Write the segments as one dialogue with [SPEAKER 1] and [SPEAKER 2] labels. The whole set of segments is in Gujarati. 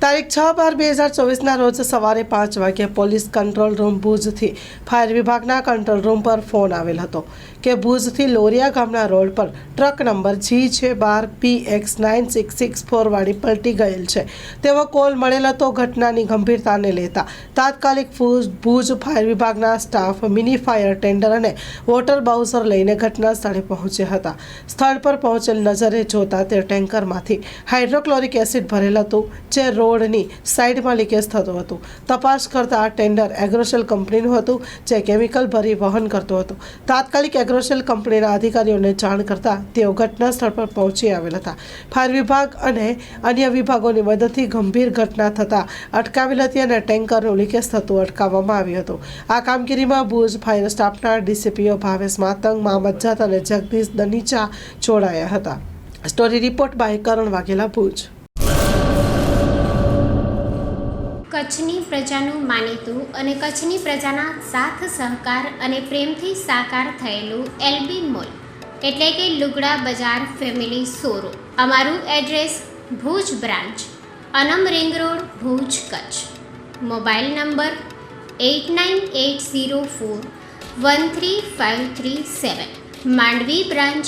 [SPEAKER 1] તારીખ 6/12/2024ના રોજ સવારે 5 વાગ્યે પોલીસ કંટ્રોલ રૂમ ભુજથી ફાયર વિભાગના કંટ્રોલ રૂમ પર ફોન આવેલ હતો કે ભુજથી લોરિયા ગામના રોડ પર ટ્રક નંબર GJ12PX9664 વાળી પલટી ગયેલ છે તેવો કોલ મળેલ હતો। ઘટનાની ગંભીરતાને લેતા તાત્કાલિક ભુજ ફાયર વિભાગના સ્ટાફ મિની ફાયર ટેન્ડર અને વોટર બાઉસર લઈને ઘટના સ્થળે પહોંચ્યા હતા। સ્થળ પર પહોંચેલ નજરે જોતા તે ટેન્કરમાંથી હાઇડ્રોક્લોરિક એસિડ ભરેલ હતું જે રોડની સાઈડમાં લીકેજ થતું હતું। તપાસ કરતા આ ટેન્ડર એગ્રોસેલ કંપનીનું હતું જે કેમિકલ ભરી વહન કરતું હતું। તાત્કાલિક એગ્રોસેલ કંપનીના અધિકારીઓને જાણ કરતા તેઓ ઘટના સ્થળ પર પહોંચી આવેલ હતા। ફાયર વિભાગ અને અન્ય વિભાગોની મદદથી ગંભીર ઘટના થતાં અટકાવેલ હતી અને ટેન્કરનું લીકેજ થતું અટકાવવામાં આવ્યું હતું। આ કામગીરીમાં ભુજ ફાયર સ્ટાફના ડીસીપીઓ ભાવેશ માતંગ, મામદ જત અને જગદીશ દનીચા જોડાયા હતા। સ્ટોરી રિપોર્ટ બાય કરણ વાઘેલા, ભુજ।
[SPEAKER 2] કચ્છની પ્રજાનું માનીતું અને કચ્છની પ્રજાના સાથ સહકાર અને પ્રેમથી સાકાર થયેલું એલબી મોલ એટલે કે લુગડા બજાર ફેમિલી શોરૂમ। અમારું address Bhuj branch, Anam ring road, Bhuj, Kutch. Mobile number 8980413537। Mandvi branch,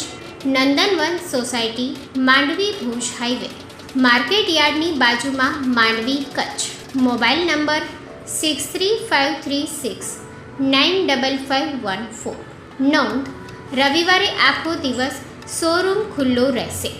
[SPEAKER 2] Nandanvan society, Mandvi, Bhuj highway, market યાર્ડની બાજુમાં, માંડવી, કચ્છ। Mobile number 6353695514। નોંધ: રવિવારે આખો દિવસ શોરૂમ ખુલ્લો રહેશે।